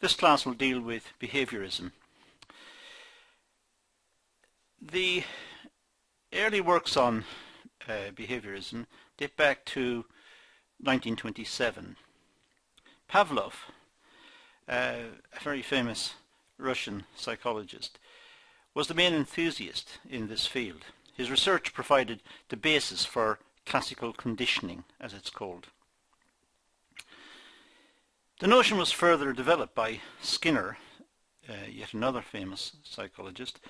This class will deal with behaviorism. The early works on behaviorism date back to 1927. Pavlov, a very famous Russian psychologist, was the main enthusiast in this field. His research provided the basis for classical conditioning, as it's called. The notion was further developed by Skinner, yet another famous psychologist,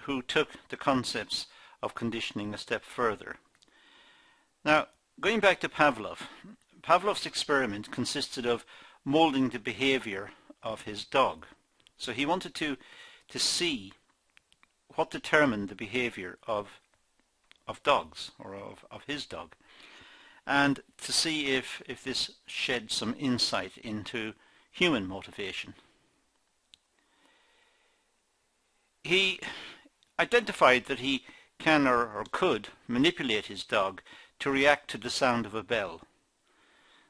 who took the concepts of conditioning a step further. Now, going back to Pavlov, Pavlov's experiment consisted of molding the behavior of his dog. So he wanted to see what determined the behavior of dogs, or of his dog, and to see if this shed some insight into human motivation. He identified that he can or could manipulate his dog to react to the sound of a bell.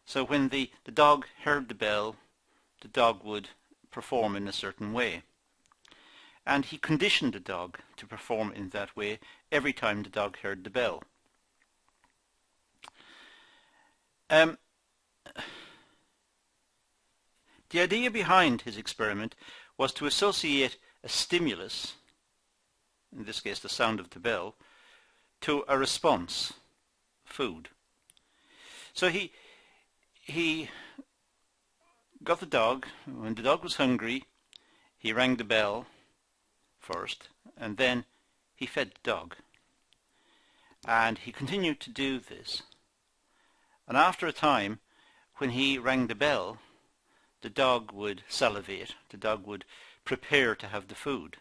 So when the dog heard the bell, the dog would perform in a certain way. And he conditioned the dog to perform in that way every time the dog heard the bell. The idea behind his experiment was to associate a stimulus, in this case the sound of the bell, to a response, food. So he got the dog. When the dog was hungry, he rang the bell first, and then he fed the dog. And he continued to do this. And after a time, when he rang the bell, the dog would salivate, the dog would prepare to have the food.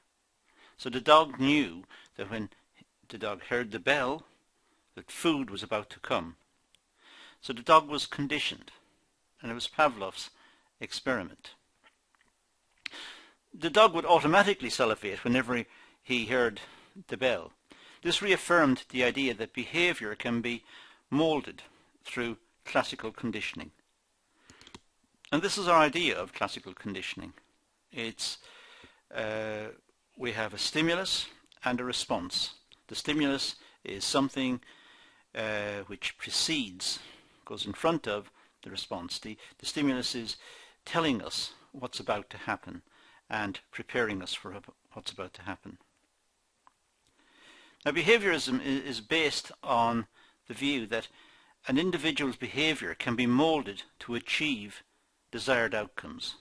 So the dog knew that when the dog heard the bell, that food was about to come. So the dog was conditioned, and it was Pavlov's experiment. The dog would automatically salivate whenever he heard the bell. This reaffirmed the idea that behavior can be molded through classical conditioning. And this is our idea of classical conditioning. It's we have a stimulus and a response. The stimulus is something which precedes, goes in front of the response. The stimulus is telling us what's about to happen and preparing us for what's about to happen. Now, behaviorism is based on the view that an individual's behavior can be molded to achieve desired outcomes.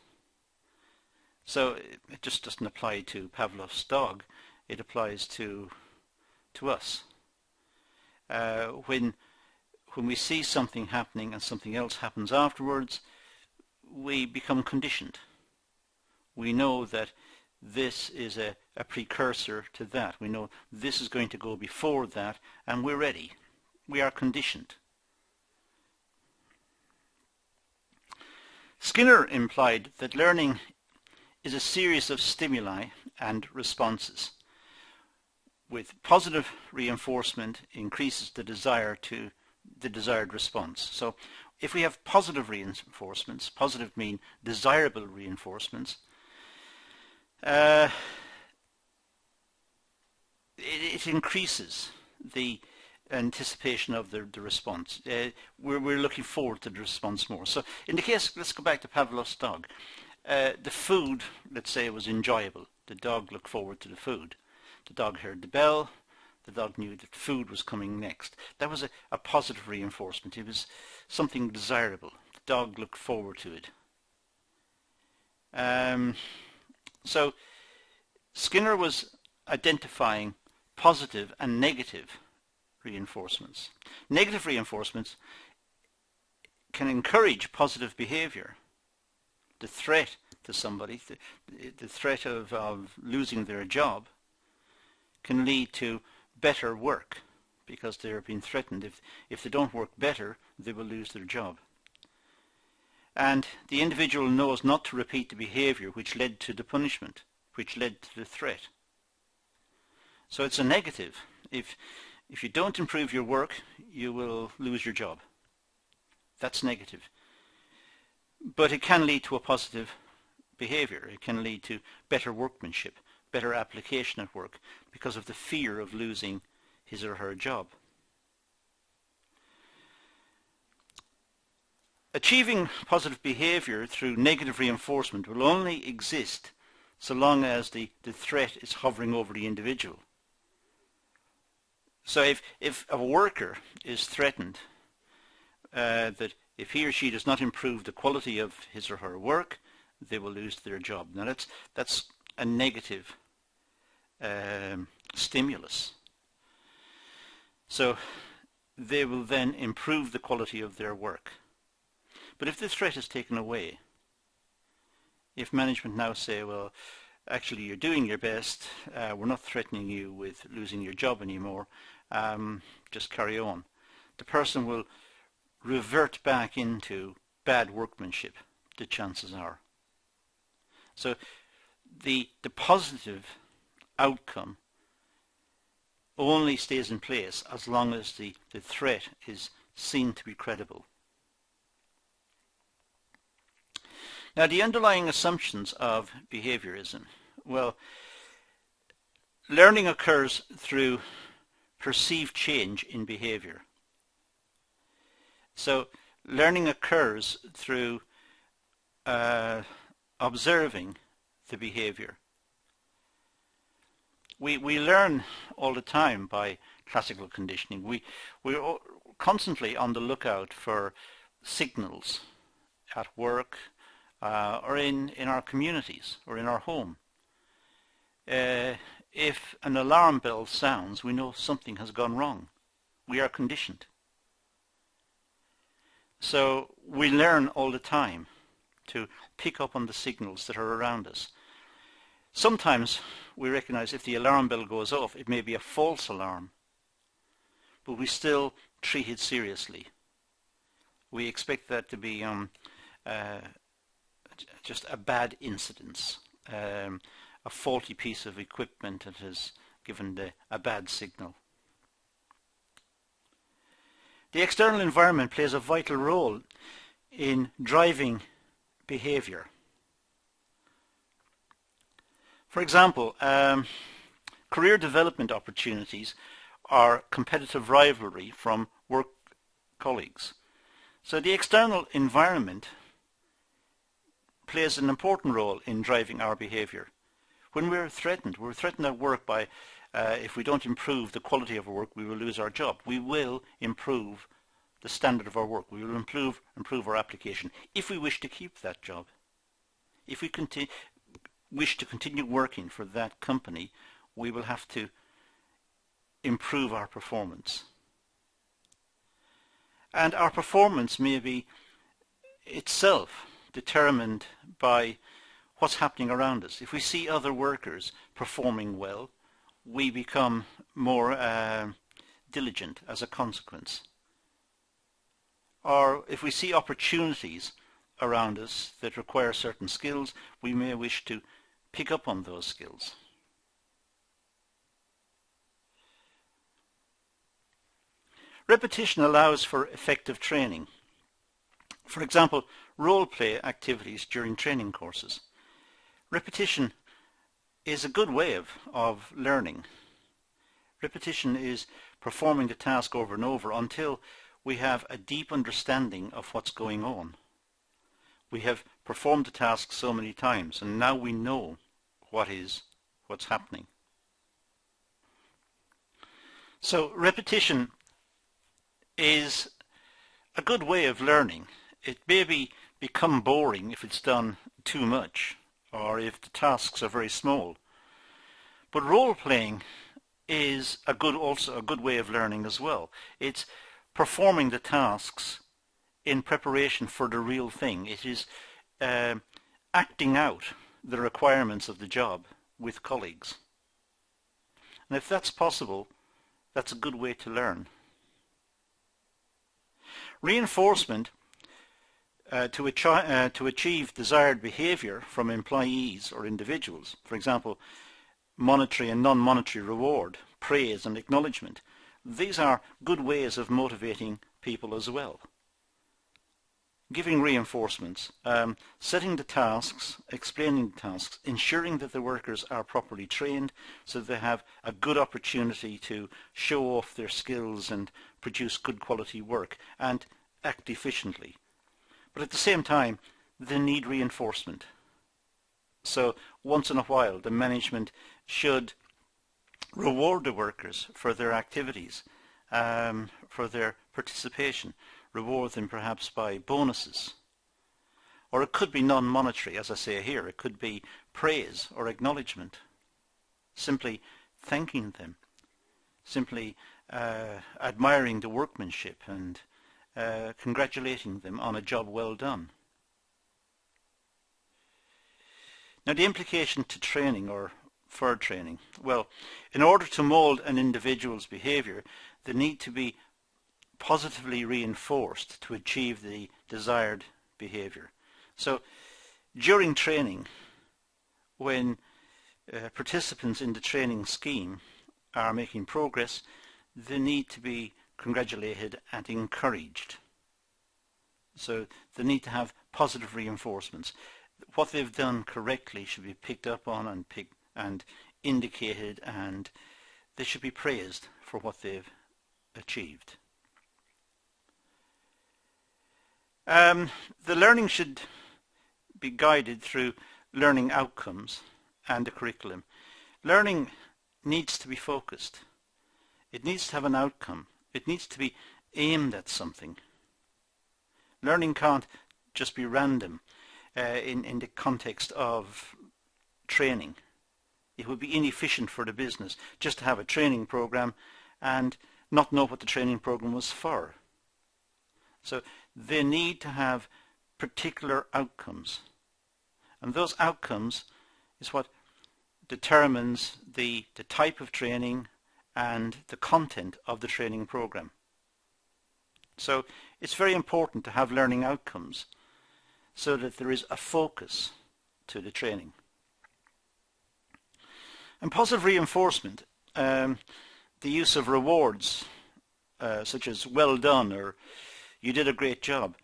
So it just doesn't apply to Pavlov's dog, it applies to us. When we see something happening and something else happens afterwards, we become conditioned. We know that this is a precursor to that. We know this is going to go before that, and we're ready. We are conditioned. Skinner implied that learning is a series of stimuli and responses. With positive reinforcement increases the desire to the desired response. So if we have positive reinforcements, positive mean desirable reinforcements, it increases the anticipation of the response. We're looking forward to the response more. So in the case, let's go back to Pavlov's dog. The food, let's say, was enjoyable. The dog looked forward to the food. The dog heard the bell. The dog knew that food was coming next. That was a positive reinforcement. It was something desirable. The dog looked forward to it. So Skinner was identifying positive and negative reinforcements. Negative reinforcements can encourage positive behavior. The threat to somebody, the threat of losing their job, can lead to better work because they're being threatened. If they don't work better, they will lose their job. And the individual knows not to repeat the behavior which led to the punishment, which led to the threat. So it's a negative. If you don't improve your work, you will lose your job. That's negative. But it can lead to a positive behaviour. It can lead to better workmanship, better application at work, because of the fear of losing his or her job. Achieving positive behaviour through negative reinforcement will only exist so long as the threat is hovering over the individual. So if a worker is threatened that if he or she does not improve the quality of his or her work, they will lose their job. Now that's a negative stimulus. So they will then improve the quality of their work. But if the threat is taken away, if management now say, well, actually you're doing your best, we're not threatening you with losing your job anymore, just carry on, the person will revert back into bad workmanship, the chances are. So the positive outcome only stays in place as long as the threat is seen to be credible. Now, the underlying assumptions of behaviorism. Well, learning occurs through perceived change in behavior. So learning occurs through observing the behavior. We learn all the time by classical conditioning. We're constantly on the lookout for signals at work, or in our communities or in our home. If an alarm bell sounds, we know something has gone wrong. We are conditioned. So we learn all the time to pick up on the signals that are around us. Sometimes we recognize if the alarm bell goes off, it may be a false alarm, but we still treat it seriously. We expect that to be just a bad incident, a faulty piece of equipment that has given a bad signal. The external environment plays a vital role in driving behaviour. For example, career development opportunities are competitive rivalry from work colleagues. So the external environment plays an important role in driving our behaviour. When we're threatened at work by if we don't improve the quality of our work, we will lose our job. We will improve the standard of our work. We will improve our application if we wish to keep that job. If we wish to continue working for that company, we will have to improve our performance. And our performance may be itself determined by what's happening around us. If we see other workers performing well, we become more diligent as a consequence. Or if we see opportunities around us that require certain skills, we may wish to pick up on those skills. Repetition allows for effective training. For example, role-play activities during training courses. Repetition is a good way of learning. Repetition is performing the task over and over until we have a deep understanding of what's going on. We have performed the task so many times and now we know what's happening. So repetition is a good way of learning. It may become boring if it's done too much or if the tasks are very small. But role-playing is also a good way of learning as well. It's performing the tasks in preparation for the real thing. It is acting out the requirements of the job with colleagues. And if that's possible, that's a good way to learn. Reinforcement to achieve desired behaviour from employees or individuals, for example, monetary and non-monetary reward, praise and acknowledgement. These are good ways of motivating people as well. giving reinforcements, setting the tasks, explaining the tasks, ensuring that the workers are properly trained so they have a good opportunity to show off their skills and produce good quality work and act efficiently. But at the same time, they need reinforcement. So once in a while, the management should reward the workers for their activities, for their participation, reward them perhaps by bonuses. Or it could be non-monetary, as I say here. It could be praise or acknowledgement, simply thanking them, simply admiring the workmanship and congratulating them on a job well done. Now the implication to training or for training. Well, in order to mould an individual's behaviour, they need to be positively reinforced to achieve the desired behaviour. So during training, when participants in the training scheme are making progress, they need to be congratulated and encouraged. So they need to have positive reinforcements. What they've done correctly should be picked up on and indicated, and they should be praised for what they've achieved. The learning should be guided through learning outcomes and the curriculum. Learning needs to be focused. It needs to have an outcome. It needs to be aimed at something. Learning can't just be random in the context of training. It would be inefficient for the business just to have a training program and not know what the training program was for. So they need to have particular outcomes. And those outcomes is what determines the type of training and the content of the training program. So it's very important to have learning outcomes so that there is a focus to the training. And positive reinforcement, the use of rewards such as well done or you did a great job,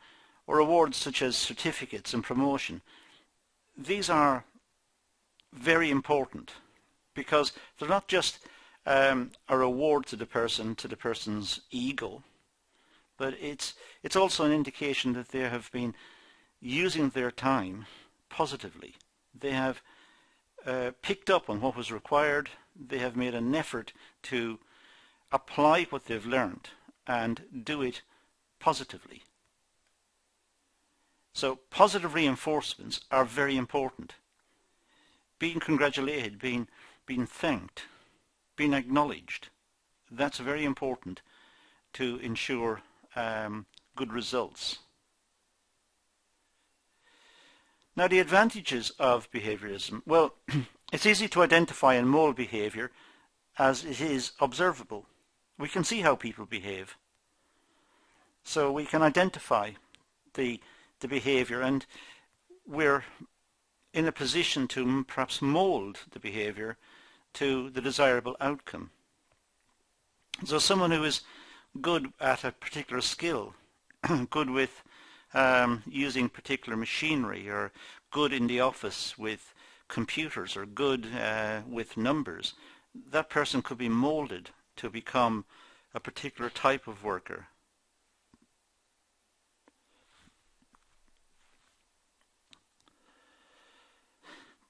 or awards such as certificates and promotion. These are very important because they're not just a reward to the person's ego, but it's also an indication that they have been using their time positively. They have picked up on what was required. They have made an effort to apply what they've learned and do it positively. So positive reinforcements are very important. Being congratulated, being thanked, being acknowledged, that's very important to ensure good results. Now the advantages of behaviorism. Well, it's easy to identify and mould behaviour as it is observable. We can see how people behave. So we can identify the behaviour, and we're in a position to perhaps mould the behaviour to the desirable outcome. So someone who is good at a particular skill, good with using particular machinery, or good in the office with computers, or good with numbers, that person could be moulded to become a particular type of worker.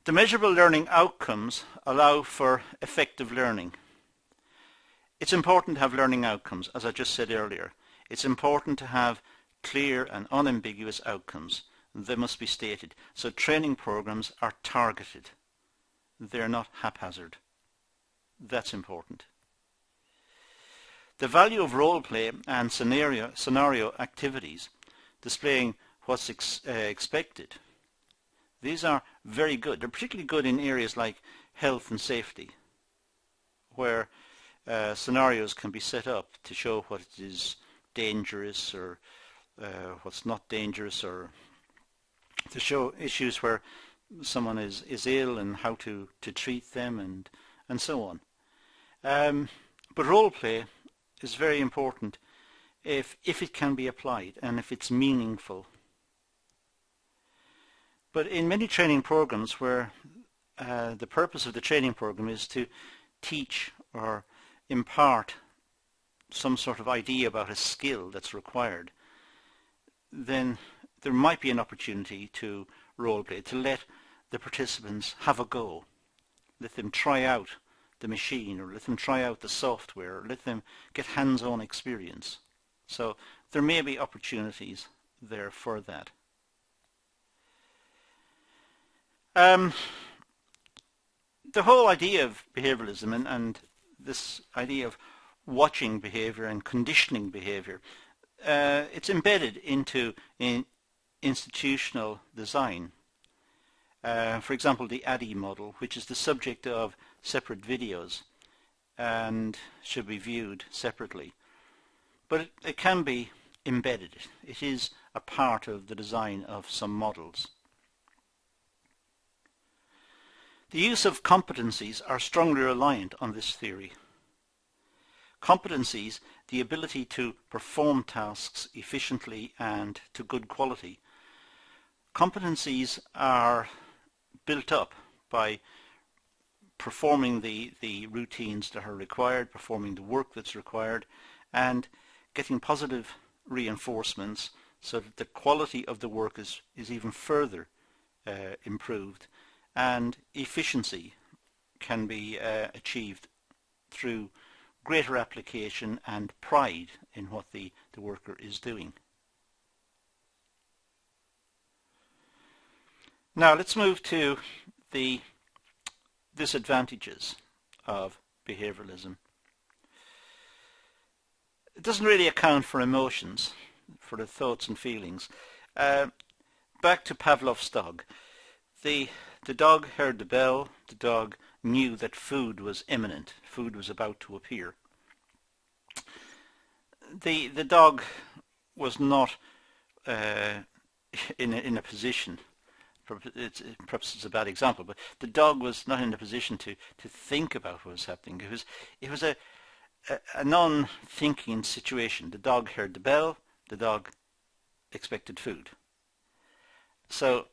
The measurable learning outcomes allow for effective learning. It's important to have learning outcomes, as I just said earlier. It's important to have clear and unambiguous outcomes. They must be stated. So training programs are targeted. They're not haphazard. That's important. The value of role play and scenario activities, displaying what's expected. These are very good. They're particularly good in areas like health and safety, where scenarios can be set up to show what is dangerous or what's not dangerous, or to show issues where someone is ill and how to treat them and so on. But role play is very important if it can be applied and if it's meaningful But in many training programs where the purpose of the training program is to teach or impart some sort of idea about a skill that's required, then there might be an opportunity to role play, to let the participants have a go, let them try out the machine, or let them try out the software, or let them get hands-on experience. So there may be opportunities there for that. The whole idea of behavioralism and this idea of watching behavior and conditioning behavior, it's embedded into institutional design. For example, the ADDIE model, which is the subject of separate videos and should be viewed separately. But it can be embedded. It is a part of the design of some models. The use of competencies are strongly reliant on this theory. Competencies, the ability to perform tasks efficiently and to good quality. Competencies are built up by performing the routines that are required, performing the work that's required, and getting positive reinforcements so that the quality of the work is even further improved, and efficiency can be achieved through greater application and pride in what the worker is doing. Now let's move to the disadvantages of behavioralism. It doesn't really account for emotions, for the thoughts and feelings. Back to Pavlov's dog. The dog heard the bell. The dog knew that food was imminent. Food was about to appear. The dog was not in a position. Perhaps it's a bad example, but the dog was not in a position to think about what was happening. It was a non-thinking situation. The dog heard the bell. The dog expected food. So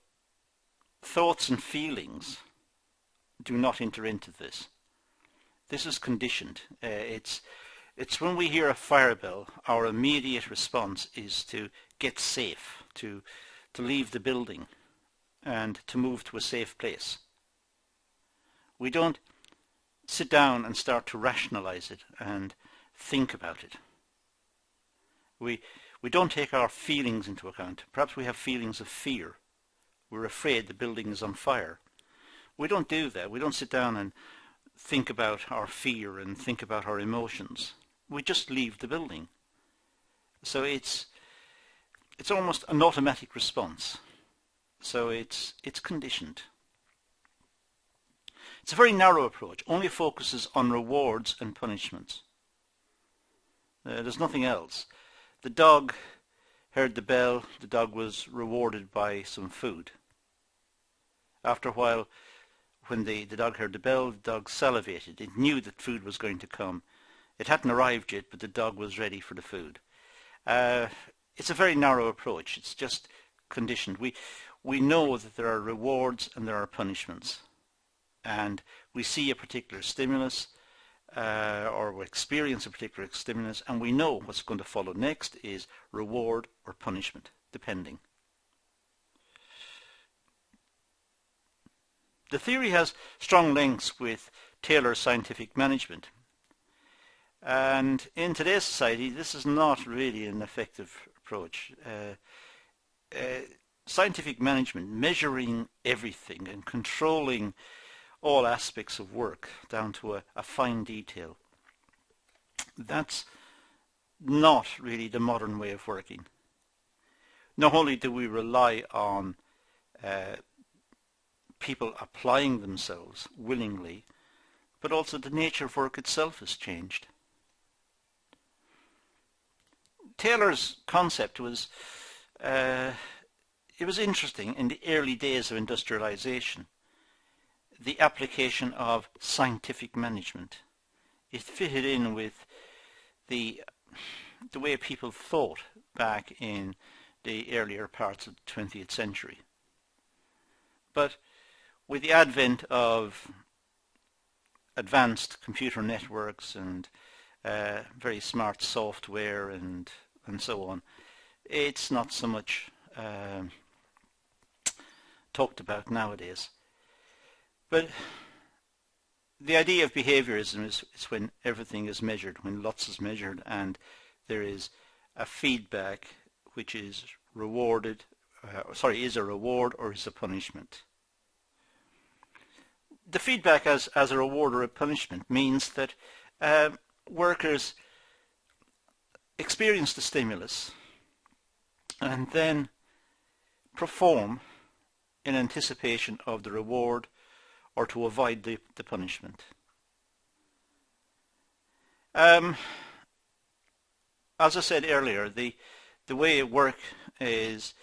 thoughts and feelings do not enter into this. This is conditioned. It's when we hear a fire bell, our immediate response is to get safe, to leave the building and to move to a safe place. We don't sit down and start to rationalize it and think about it. We don't take our feelings into account. Perhaps we have feelings of fear. We're afraid the building is on fire. We don't do that. We don't sit down and think about our fear and think about our emotions. We just leave the building. So it's almost an automatic response. So it's conditioned. It's a very narrow approach, only focuses on rewards and punishments. There's nothing else. The dog heard the bell, the dog was rewarded by some food. After a while, when the dog heard the bell, the dog salivated. It knew that food was going to come. It hadn't arrived yet, but the dog was ready for the food. It's a very narrow approach. It's just conditioned. We know that there are rewards and there are punishments. And we see a particular stimulus or we experience a particular stimulus, and we know what's going to follow next is reward or punishment, depending. The theory has strong links with Taylor's scientific management. And in today's society, this is not really an effective approach. Scientific management, measuring everything and controlling all aspects of work down to a fine detail, that's not really the modern way of working. Not only do we rely on people applying themselves willingly, but also the nature of work itself has changed. Taylor's concept was it was interesting in the early days of industrialization, the application of scientific management. It fitted in with the way people thought back in the earlier parts of the 20th century. But with the advent of advanced computer networks and very smart software and so on, it's not so much talked about nowadays. But the idea of behaviorism is when everything is measured, when lots is measured, and there is a feedback which is rewarded, is a reward or is a punishment. The feedback as a reward or a punishment means that workers experience the stimulus and then perform in anticipation of the reward or to avoid the punishment. As I said earlier, the way work is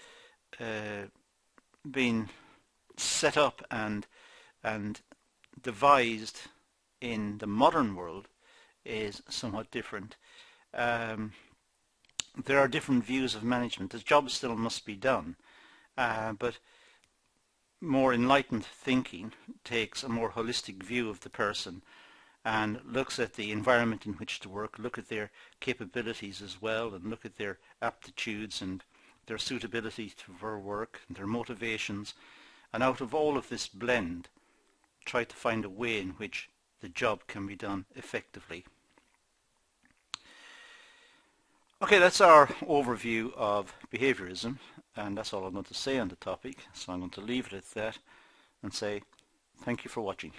being set up and devised in the modern world is somewhat different. There are different views of management. The job still must be done, but more enlightened thinking takes a more holistic view of the person and looks at the environment in which to work, look at their capabilities as well, and look at their aptitudes and their suitability for work and their motivations, and out of all of this blend try to find a way in which the job can be done effectively. Okay, that's our overview of behaviorism, and that's all I'm going to say on the topic, so I'm going to leave it at that and say thank you for watching.